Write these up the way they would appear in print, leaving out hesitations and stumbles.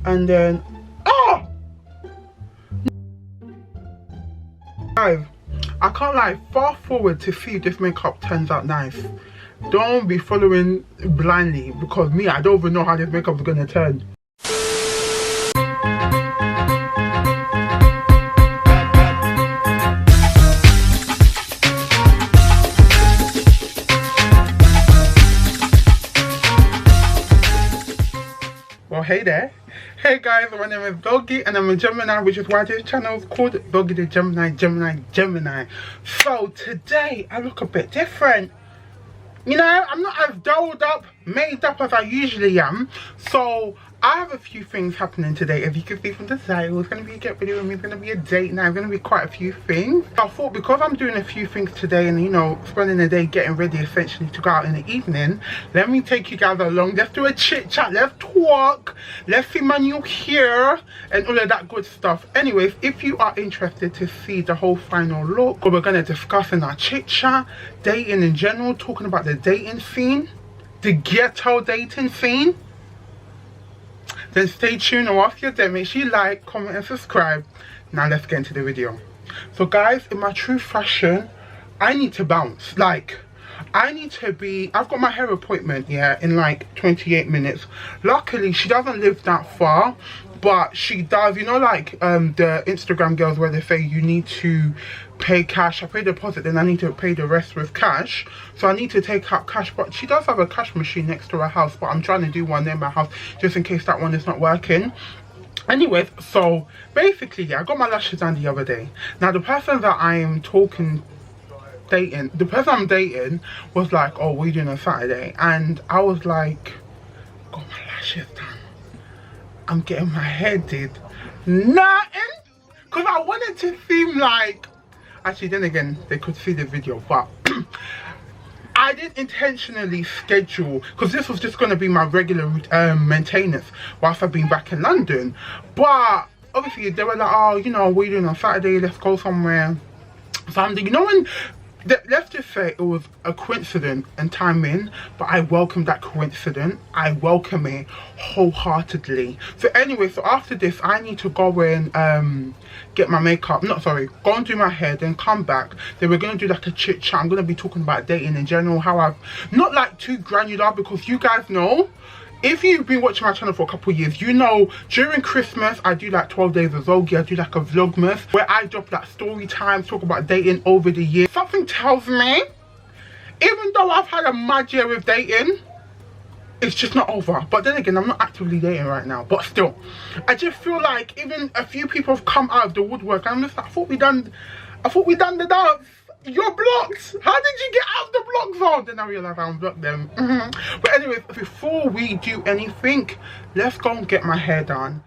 and then guys, I can't lie, fast forward to see if this makeup turns out nice. Don't be following blindly, because me, I don't even know how this makeup is gonna turn. Well, hey there. Hey guys, my name is Doggy and I'm a Gemini, which is why this channel is called Doggy the Gemini. So today I look a bit different. You know, I'm not as dolled up, made up as I usually am. So I have a few things happening today. As you can see from the title, it's going to be a get video with me, it's going to be a date night, it's going to be quite a few things. I thought because I'm doing a few things today and, you know, spending the day getting ready essentially to go out in the evening, let me take you guys along. Let's do a chit chat, let's talk, let's see my new hair and all of that good stuff. Anyways, if you are interested to see the whole final look, what we're going to discuss in our chit chat, dating in general, talking about the dating scene, the ghetto dating scene, then stay tuned. And whilst you're there, make sure you like, comment and subscribe. Now let's get into the video. So guys, in my true fashion, I need to bounce. Like, I need to be, I've got my hair appointment, yeah, in like 28 minutes. Luckily, she doesn't live that far, but she does, you know, like the Instagram girls where they say you need to pay cash. I pay the deposit, then I need to pay the rest with cash. So I need to take out cash, but she does have a cash machine next to her house, but I'm trying to do one near my house just in case that one is not working. Anyways, so basically, yeah, I got my lashes done the other day. Now the person that I am dating, the person I'm dating was like, oh, what are you doing on Saturday? And I was like, got my lashes done, I'm getting my hair did. Nothing, because I wanted to seem like, actually then again they could see the video, but I didn't intentionally schedule, because this was just going to be my regular maintenance whilst I've been back in London. But obviously they were like, oh, you know, what are you doing on Saturday, let's go somewhere. Something, you know, when let's just say it was a coincidence and timing, but I welcome that coincidence. I welcome it wholeheartedly. So anyway, so after this I need to go and get my makeup, go and do my hair, then come back. Then we're going to do like a chit chat. I'm going to be talking about dating in general, how I've not like too granular, because you guys know, if you've been watching my channel for a couple of years, you know during Christmas I do like 12 days of Zogie. I do like a vlogmas where I drop like story times, talk about dating over the year. Something tells me, even though I've had a mad year with dating, it's just not over. But then again, I'm not actively dating right now, but still, I just feel like even a few people have come out of the woodwork and I'm just like, I thought we done the dance. You're blocked. How did you get out of the block zone? Then I realized I unblocked them. But anyways, before we do anything, let's go and get my hair done.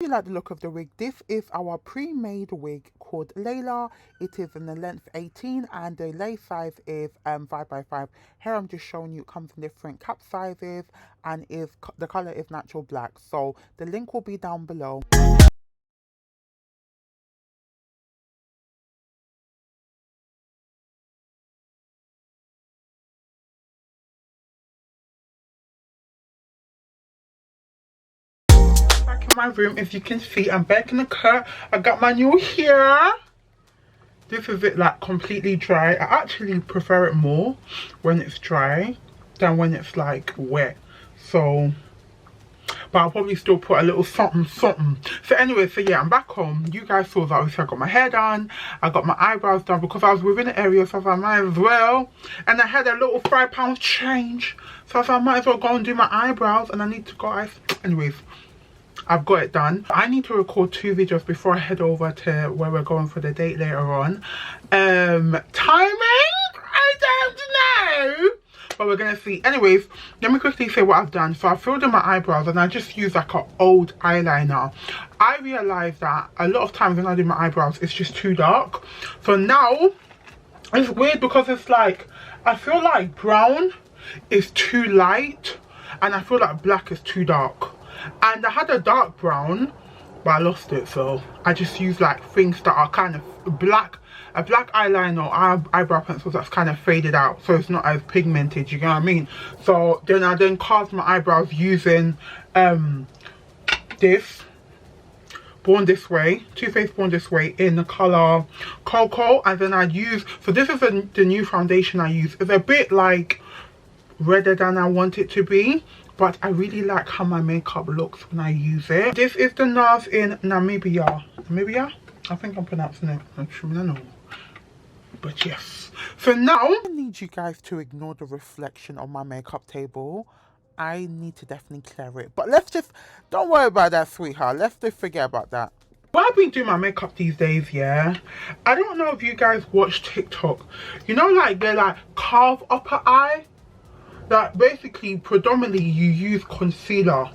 If you like the look of the wig, this is our pre-made wig called Laila. It is in the length 18 and the lace size is 5x5. Here I'm just showing you, it comes in different cap sizes and the color is natural black. So the link will be down below. My room, if you can see, I'm back in the car. I got my new hair. This is it, like completely dry. I actually prefer it more when it's dry than when it's like wet. So, but I'll probably still put a little something. So anyway, so yeah, I'm back home. You guys saw that obviously I got my hair done, I got my eyebrows done because I was within the area, so I might as well. And I had a little £5 change, so I thought I might as well go and do my eyebrows. And I need to go, anyways, I've got it done. I need to record 2 videos before I head over to where we're going for the date later on. Timing, I don't know. but we're gonna see. Anyways, let me quickly say what I've done. So I filled in my eyebrows and I just used like an old eyeliner. I realized that a lot of times when I do my eyebrows it's just too dark. So now it's weird because it's like I feel like brown is too light and I feel like black is too dark. And I had a dark brown but I lost it, so I just use like things that are kind of black, a black eyeliner or eyebrow pencils that's kind of faded out, so it's not as pigmented, you know what I mean? So then I cast my eyebrows using this Born This Way, Too Faced Born This Way in the color Cocoa. And then I use, so this is the new foundation I use. It's a bit like redder than I want it to be, but I really like how my makeup looks when I use it. This is the NARS in Namibia. I think I'm pronouncing it. I don't know. But yes. So now I need you guys to ignore the reflection on my makeup table. I need to definitely clear it. But let's just, don't worry about that, sweetheart. Let's just forget about that. Well, I've been doing my makeup these days, yeah. I don't know if you guys watch TikTok. You know, like they're like carve upper eye. That basically predominantly you use concealer,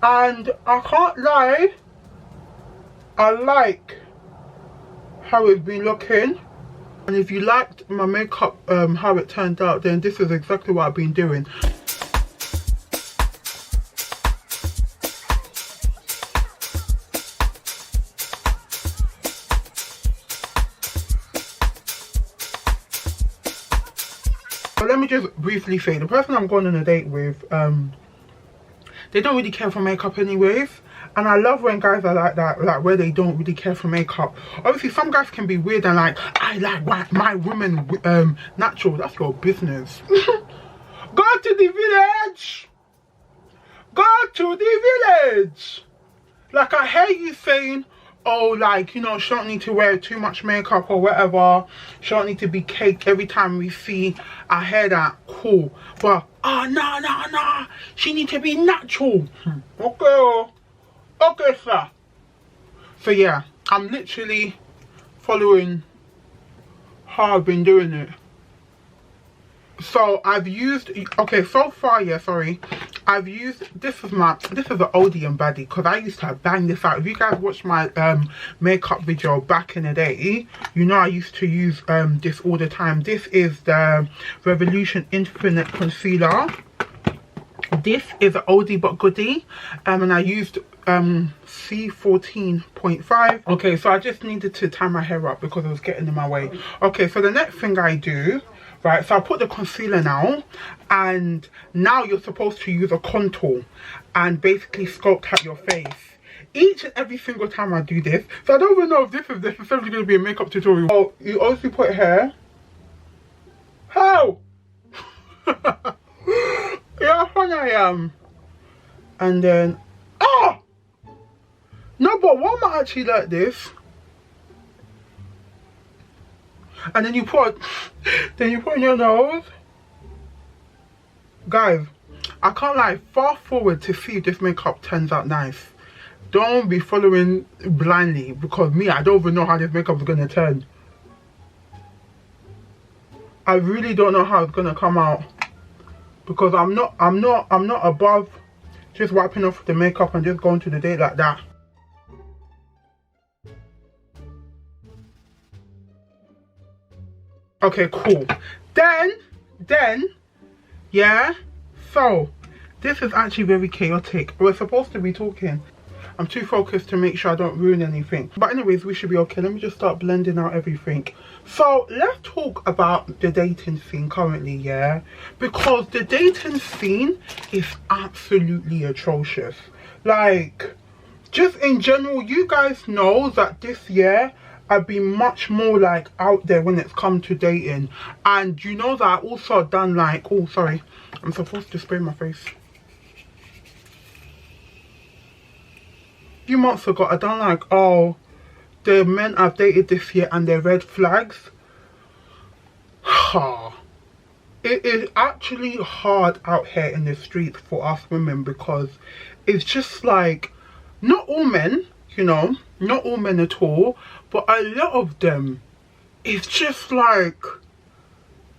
and I can't lie, I like how it's been looking. And if you liked my makeup how it turned out, then this is exactly what I've been doing. But let me just briefly say, the person I'm going on a date with, they don't really care for makeup anyways. And I love when guys are like that, like where they don't really care for makeup. Obviously some guys can be weird and like, I like my women natural. That's your business. Go to the village. Go to the village. Like, I hear you saying, oh, like, you know, she don't need to wear too much makeup or whatever. She don't need to be caked every time we see. I hear that, cool. But, oh, no. She need to be natural. Okay, okay, sir. So, yeah, I'm literally following how I've been doing it. So, I've used, okay, so far, yeah, sorry. I've used, this is an oldie and baddie, because I used to bang this out. If you guys watched my makeup video back in the day, you know I used to use this all the time. This is the Revolution Infinite Concealer. This is an oldie but goodie, and I used C14.5. okay, so I just needed to tie my hair up because it was getting in my way. Okay, so the next thing I do, right, so I put the concealer now, and now you're supposed to use a contour and basically sculpt out your face each and every single time I do this. So I don't even know if this is necessarily going to be a makeup tutorial. So you also put hair. How? Yeah, how fun I am. And then, oh no, but why am I actually like this? And then you put in your nose. Guys, I can't lie, fast forward to see if this makeup turns out nice. Don't be following blindly, because me, I don't even know how this makeup is gonna turn. I really don't know how it's gonna come out, because I'm not above just wiping off the makeup and just going to the date like that. Okay, cool. Then, yeah, so this is actually very chaotic. We're supposed to be talking. I'm too focused to make sure I don't ruin anything. But anyways, we should be okay. Let me just start blending out everything. So let's talk about the dating scene currently, yeah? Because the dating scene is absolutely atrocious. Like, just in general, you guys know that this year I've been much more like out there when it's come to dating. And you know that I also done like, oh sorry, I'm supposed to spray my face. A few months ago I done like, oh, the men I've dated this year and their red flags. It is actually hard out here in the streets for us women, because it's just like, not all men, you know, not all men at all, but a lot of them, it's just like,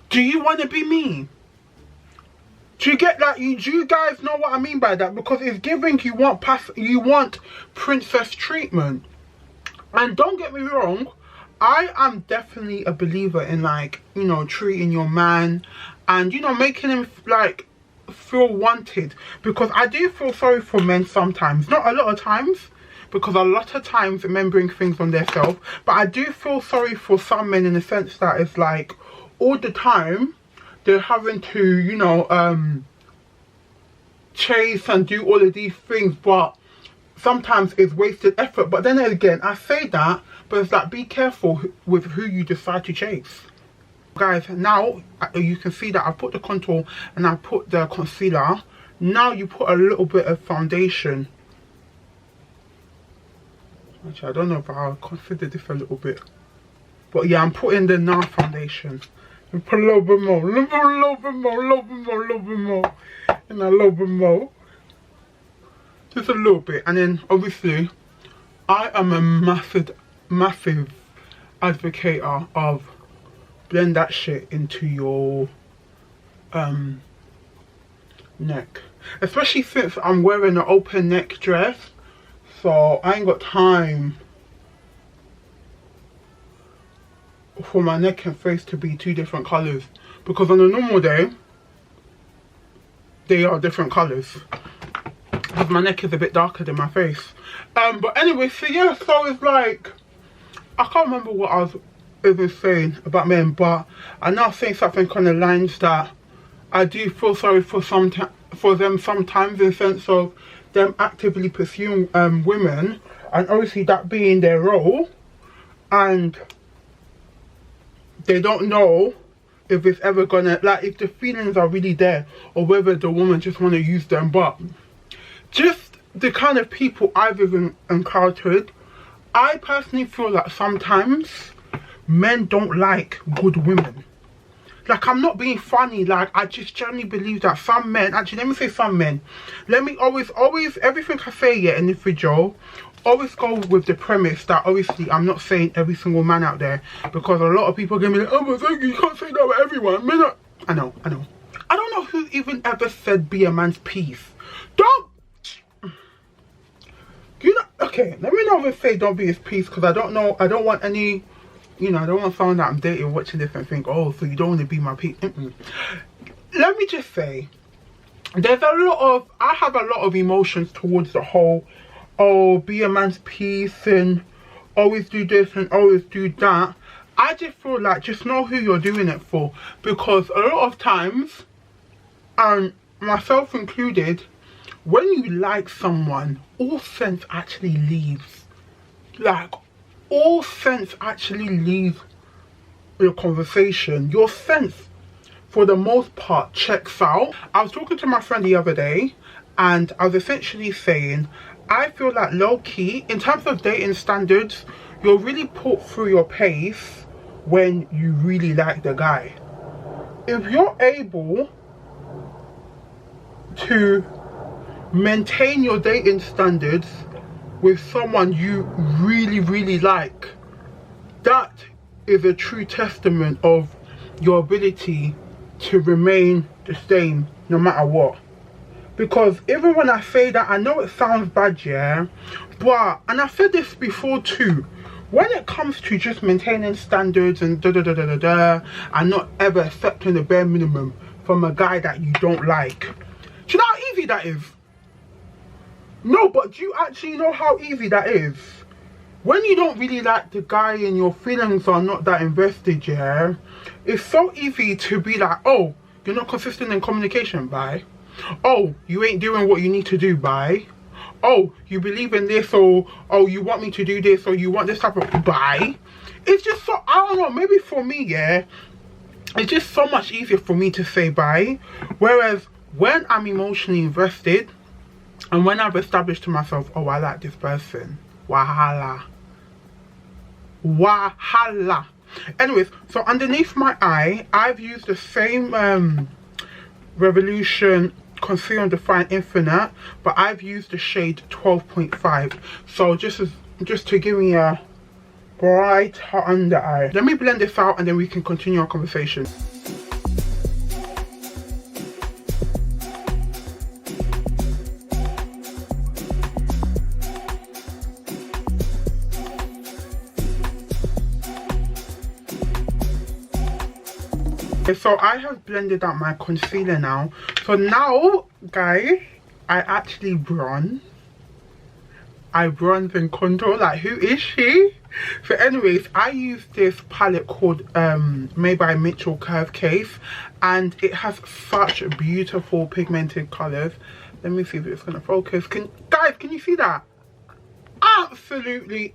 do you want to be me? Do you get that? Do you guys know what I mean by that? Because it's giving you want princess treatment. And don't get me wrong, I am definitely a believer in, like, you know, treating your man and, you know, making him like feel wanted, because I do feel sorry for men sometimes, not a lot of times, because a lot of times men bring things on themselves, but I do feel sorry for some men in the sense that it's like all the time they're having to, you know, chase and do all of these things, but sometimes it's wasted effort. But then again, I say that, but it's like, be careful with who you decide to chase. Guys, now you can see that I put the contour and I put the concealer. Now you put a little bit of foundation. Actually, I don't know if I'll consider this a little bit, but yeah, I'm putting the NARS foundation. And put a little bit more, a little bit more, and a little bit more. Just a little bit. And then obviously I am a massive advocate of blend that shit into your neck, especially since I'm wearing an open neck dress, so I ain't got time for my neck and face to be two different colors, because on a normal day they are different colors because my neck is a bit darker than my face. But anyway, so yeah, so it's like, I can't remember what I was even saying about men, but I'm now saying something on the lines that I do feel sorry for them sometimes, in the sense of them actively pursuing women, and obviously that being their role, and they don't know if it's ever gonna, like, if the feelings are really there, or whether the woman just want to use them. But just the kind of people I've even encountered, I personally feel like sometimes men don't like good women. Like, I'm not being funny, like, I just generally believe that some men, actually let me say some men, let me always everything I say here in this video, always go with the premise that obviously I'm not saying every single man out there, because a lot of people are gonna be like, oh, but you can't say that about everyone. Men are, I know, I don't know who even ever said be a man's piece. Don't, you know, okay, let me not even say don't be his piece, because I don't know, I don't want any, you know, I don't want someone that I'm dating watching this and think, oh, so you don't want to be my piece. Let me just say, there's a lot of, I have a lot of emotions towards the whole, oh, be a man's piece and always do this and always do that. I just feel like, just know who you're doing it for, because a lot of times, and myself included, when you like someone, all sense actually leaves. Like, all sense actually leaves your conversation. Your sense, for the most part, checks out. I was talking to my friend the other day, and I was essentially saying, I feel like low-key, in terms of dating standards, you're really put through your pace when you really like the guy. If you're able to maintain your dating standards with someone you really like, that is a true testament of your ability to remain the same no matter what. Because even when I say that, I know it sounds bad, yeah, but, and I've said this before too, when it comes to just maintaining standards and and not ever accepting the bare minimum from a guy that you don't like, do you know how easy that is? No, but do you actually know how easy that is? When you don't really like the guy and your feelings are not that invested, yeah, it's so easy to be like, oh, you're not consistent in communication, bye. Oh, you ain't doing what you need to do, bye. Oh, you believe in this, or oh, you want me to do this, or you want this type of, bye. It's just so, I don't know, maybe for me, yeah, it's just so much easier for me to say bye. Whereas when I'm emotionally invested, and when I've established to myself, oh, I like this person, wahala. Anyways, so underneath my eye, I've used the same Revolution Conceal and Define Infinite, but I've used the shade 12.5. So just to give me a brighter under eye. Let me blend this out and then we can continue our conversation. So I have blended out my concealer now. So now, guys, I actually bronze. I bronze and contour. Like, who is she? So anyways, I use this palette called made by Mitchell Curve Case, and it has such beautiful pigmented colors. Let me see if it's gonna focus. Guys, can you see that? Absolutely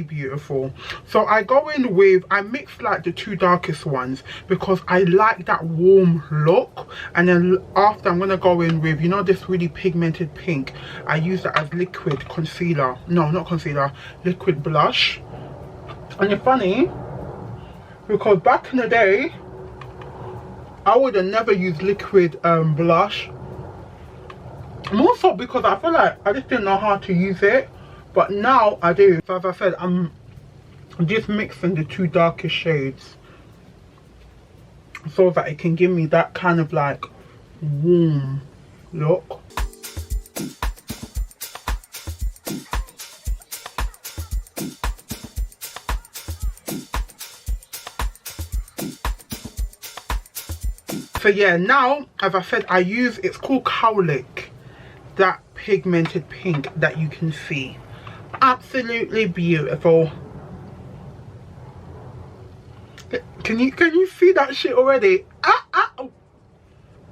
beautiful. So I go in with, I mix like the two darkest ones because I like that warm look, and then after I'm gonna go in with, you know, this really pigmented pink. I use that as liquid concealer. No, not concealer, liquid blush. And it's funny because back in the day I would have never used liquid blush, more so because I feel like I just didn't know how to use it. But now I do. So as I said, I'm just mixing the two darkest shades so that it can give me that kind of like warm look. So yeah, now as I said, I use, it's called Cowlick, that pigmented pink that you can see. Absolutely beautiful. Can you see that shit already? Oh.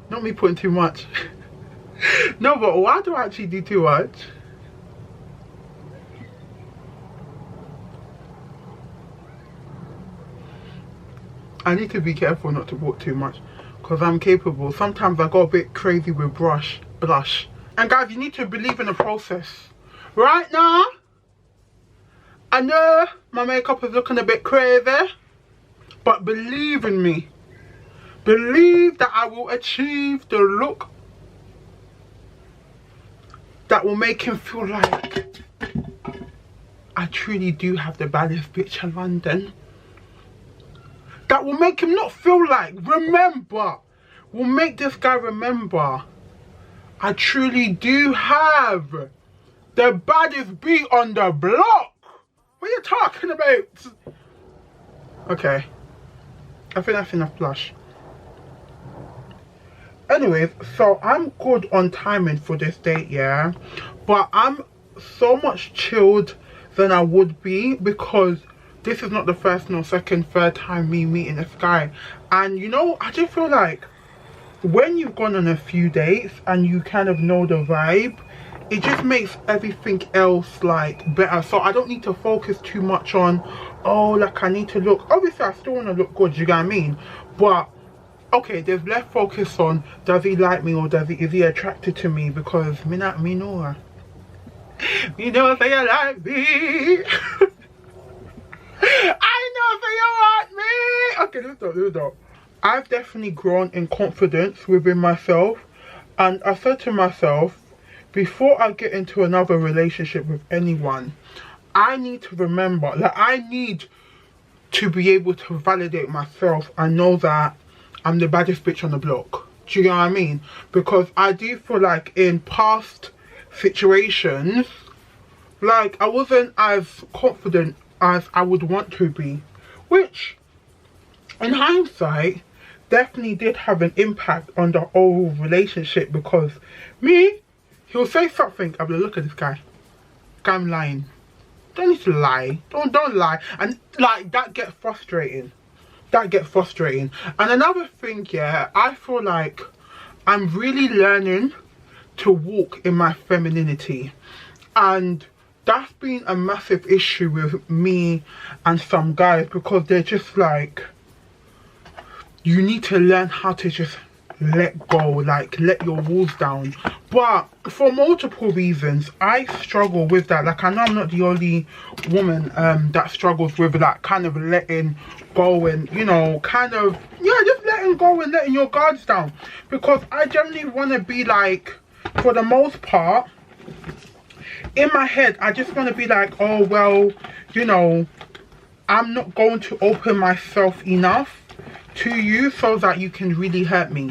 Not me putting too much. No, but why do I actually do too much? I need to be careful not to put too much because I'm capable. Sometimes I go a bit crazy with blush. And guys, you need to believe in the process. Right now, I know my makeup is looking a bit crazy, but believe in me. Believe that I will achieve the look that will make him feel like I truly do have the baddest bitch in London. That will make him not feel like, remember, will make this guy remember I truly do have the baddest beat on the block. What are you talking about? Okay, I think that's enough blush. Anyways, so I'm good on timing for this date, yeah, but I'm so much chilled than I would be because this is not the first, no second, third time me meeting this guy. And you know, I just feel like when you've gone on a few dates and you kind of know the vibe, it just makes everything else like better. So I don't need to focus too much on, oh, like I need to look, obviously I still want to look good, you get what I mean, but okay, there's less focus on does he like me or is he attracted to me, because me know me know say you like me. I know say you want me. Okay, let's stop. I've definitely grown in confidence within myself, and I said to myself, before I get into another relationship with anyone, I need to remember, like, I need to be able to validate myself and know that I'm the baddest bitch on the block. Do you know what I mean? Because I do feel like in past situations, like, I wasn't as confident as I would want to be, which in hindsight definitely did have an impact on the whole relationship, because me, he'll say something, I'll be like, look at this guy, I'm lying. Don't need to lie, don't lie. And like, that gets frustrating. And another thing, yeah, I feel like I'm really learning to walk in my femininity, and that's been a massive issue with me and some guys, because they're just like, you need to learn how to just let go, like let your walls down. But for multiple reasons I struggle with that. Like, I know I'm not the only woman that struggles with that kind of letting go, and you know, kind of, yeah, just letting go and letting your guards down, because I generally want to be like, for the most part in my head, I just want to be like, oh well, you know, I'm not going to open myself enough to you so that you can really hurt me.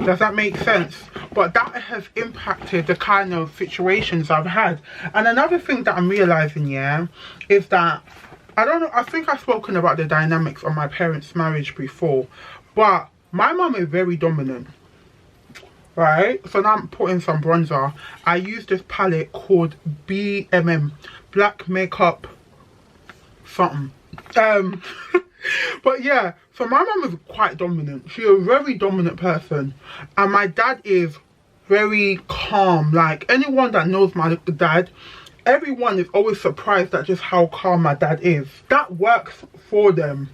Does that make sense? But that has impacted the kind of situations I've had. And another thing that I'm realizing, yeah, is that, I don't know, I think I've spoken about the dynamics of my parents' marriage before, But my mum is very dominant, right? So now I'm putting some bronzer. I use this palette called BMM, Black Makeup something. But yeah, so my mum is quite dominant. She's a very dominant person, and my dad is very calm. Like, anyone that knows my dad, everyone is always surprised at just how calm my dad is. That works for them.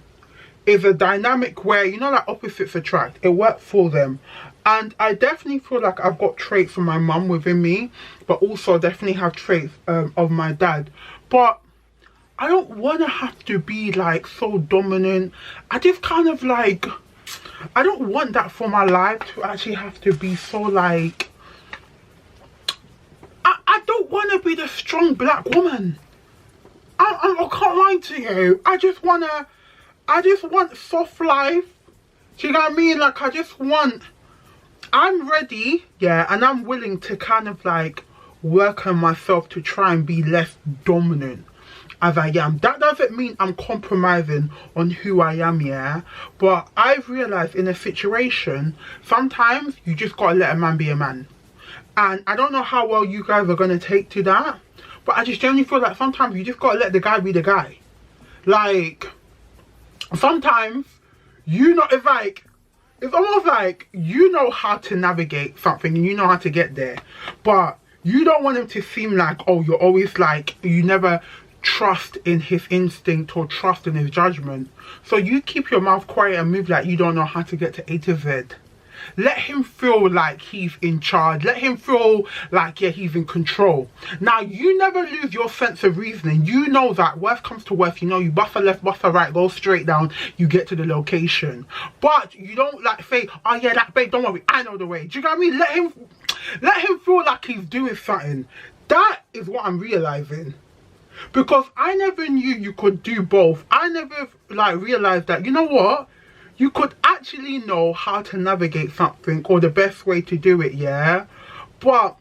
Is a dynamic where, you know, like opposites attract. It worked for them. And I definitely feel like I've got traits from my mum within me, but also definitely have traits of my dad. But I don't want to have to be like so dominant. I just kind of like, I don't want that for my life, to actually have to be so like, I don't want to be the strong black woman. I can't lie to you. I just want soft life. Do you know what I mean? Like, I'm ready, yeah, and I'm willing to kind of like work on myself to try and be less dominant as I am. That doesn't mean I'm compromising on who I am, yeah, but I've realized in a situation, sometimes you just gotta let a man be a man. And I don't know how well you guys are gonna take to that, but I just generally feel like sometimes you just gotta let the guy be the guy. Like, sometimes, you know, it's almost like you know how to navigate something and you know how to get there, but you don't want him to seem like, oh, you're always like, you never trust in his instinct or trust in his judgment. So you keep your mouth quiet and move like you don't know how to get to A to Z. Let him feel like he's in charge. Let him feel like, yeah, he's in control. Now, you never lose your sense of reasoning. You know that worst comes to worst, you know, you bust a left, bust a right, go straight down, you get to the location. But you don't like say, oh yeah, that babe, don't worry, I know the way. Do you know what I mean? Let him feel like he's doing something. That is what I'm realizing. Because I never knew you could do both. I never like realized that, you know what? You could actually know how to navigate something or the best way to do it, yeah? But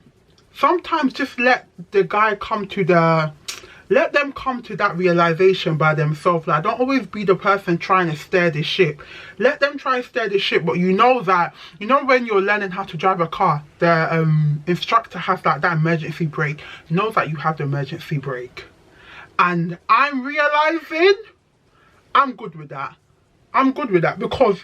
sometimes just let the guy come to let them come to that realization by themselves. Like, don't always be the person trying to steer the ship. Let them try to steer the ship, but you know that, you know, when you're learning how to drive a car, the instructor has like that emergency brake. Know that you have the emergency brake. And I'm realizing I'm good with that. I'm good with that because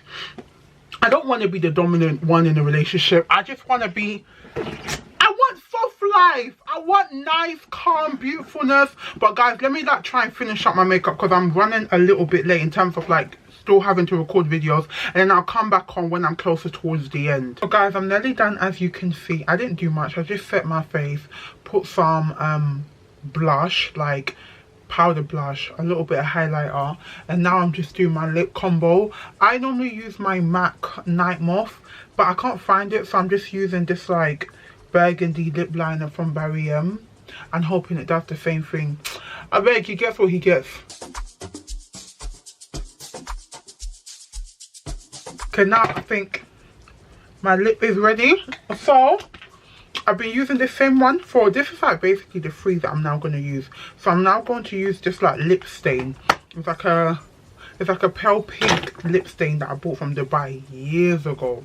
I don't want to be the dominant one in a relationship. I just want to be, I want soft life. I want nice, calm, beautifulness. But guys, let me like try and finish up my makeup because I'm running a little bit late in terms of like still having to record videos, and then I'll come back on when I'm closer towards the end. So guys, I'm nearly done. As you can see, I didn't do much. I just set my face, put some blush, like powder blush, a little bit of highlighter, and now I'm just doing my lip combo. I normally use my MAC Night Moth, but I can't find it, so I'm just using this like burgundy lip liner from Barry M and hoping it does the same thing. I beg, he gets what he gets. Okay, now I think my lip is ready. So I've been using the same one for, this is like basically the three that I'm now going to use. So I'm now going to use this like lip stain. It's like a pale pink lip stain that I bought from Dubai years ago.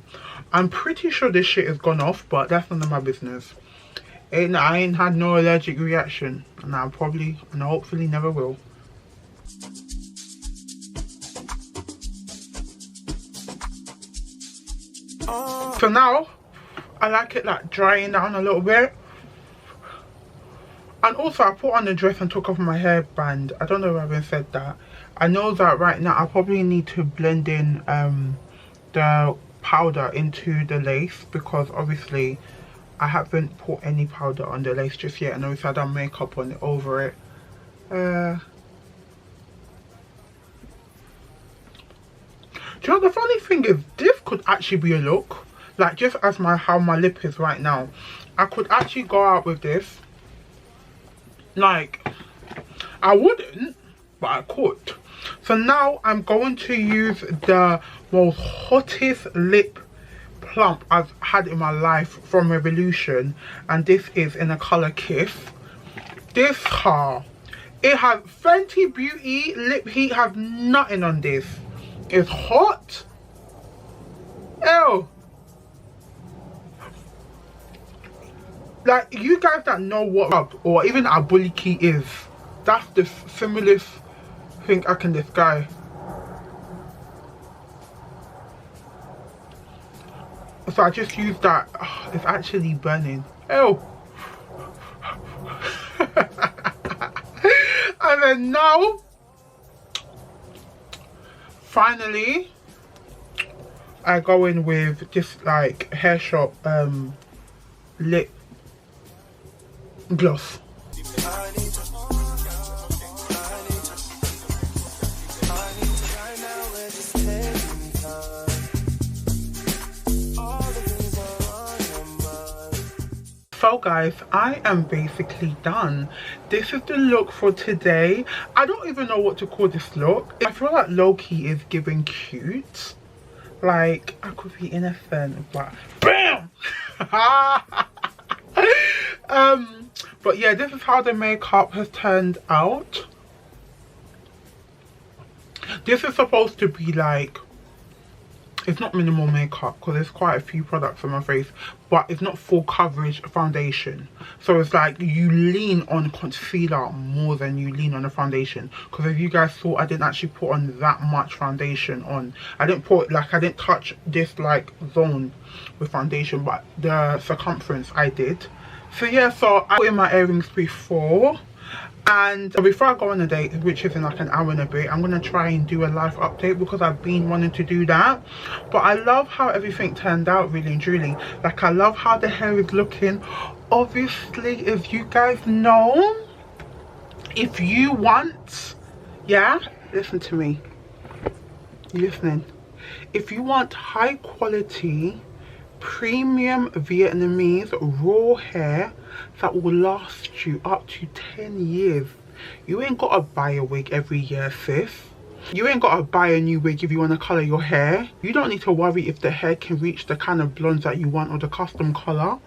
I'm pretty sure this shit has gone off, but that's none of my business. I ain't had no allergic reaction, and I probably and I hopefully never will. So now I like it like drying down a little bit. And also I put on the dress and took off my hairband. I don't know if I haven't said that. I know that right now I probably need to blend in the powder into the lace, because obviously I haven't put any powder on the lace just yet, and obviously I done makeup on it over it. Do you know, the funny thing is, this could actually be a look. Like, just as how my lip is right now, I could actually go out with this. Like, I wouldn't, but I could. So now I'm going to use the most hottest lip plump I've had in my life from Revolution, and this is in the color Kiss. This car, it has Fenty Beauty lip heat, has nothing on this. It's hot, Ew. Like, you guys that know what rub or even a bully key is, that's the simplest thing I can describe. So I just used that. Oh, it's actually burning. Ew. And then now, finally, I go in with this like hair shop lip gloss. So guys, I am basically done. This is the look for today. I don't even know what to call this look. I feel like low-key is giving cute. Like, I could be innocent, but BAM! But yeah, this is how the makeup has turned out. This is supposed to be like, it's not minimal makeup because there's quite a few products on my face, but it's not full coverage foundation. So it's like you lean on concealer more than you lean on the foundation. Because if you guys saw, I didn't actually put on that much foundation on. I didn't put, like, I didn't touch this like zone with foundation, but the circumference I did. So yeah, so I put in my earrings before. And before I go on a date, which is in like an hour and a bit, I'm going to try and do a live update because I've been wanting to do that. But I love how everything turned out, really and truly. Like, I love how the hair is looking. Obviously, as you guys know, if you want, yeah, listen to me. You listening? If you want high quality, premium Vietnamese raw hair that will last you up to 10 years. You ain't gotta buy a wig every year, sis. You ain't gotta buy a new wig if you want to color your hair. You don't need to worry if the hair can reach the kind of blondes that you want or the custom color.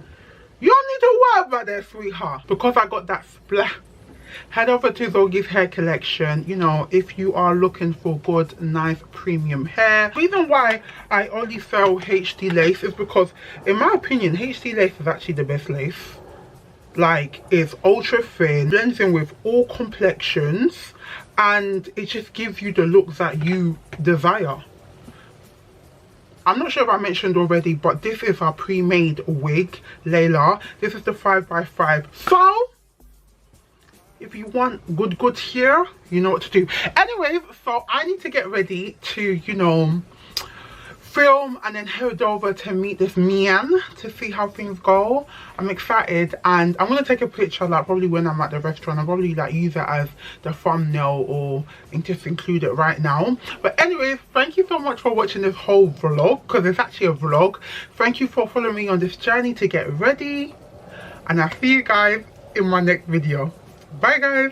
You don't need to worry about that, sweetheart. Because I got that splat. Head over to ZOGIE'S hair collection, you know, if you are looking for good, nice, premium hair. The reason why I only sell HD lace is because, in my opinion, HD lace is actually the best lace. Like, it's ultra thin, blends in with all complexions, and it just gives you the look that you desire. I'm not sure if I mentioned already, but this is our pre-made wig, Laila. This is the 5x5. So if you want good hair, you know what to do. Anyways, so I need to get ready to, you know, film and then head over to meet this man to see how things go. I'm excited, and I'm gonna take a picture, like, probably when I'm at the restaurant. I'll probably like use it as the thumbnail or just include it right now. But anyways, thank you so much for watching this whole vlog, because it's actually a vlog. Thank you for following me on this journey to get ready, and I'll see you guys in my next video. Bye guys.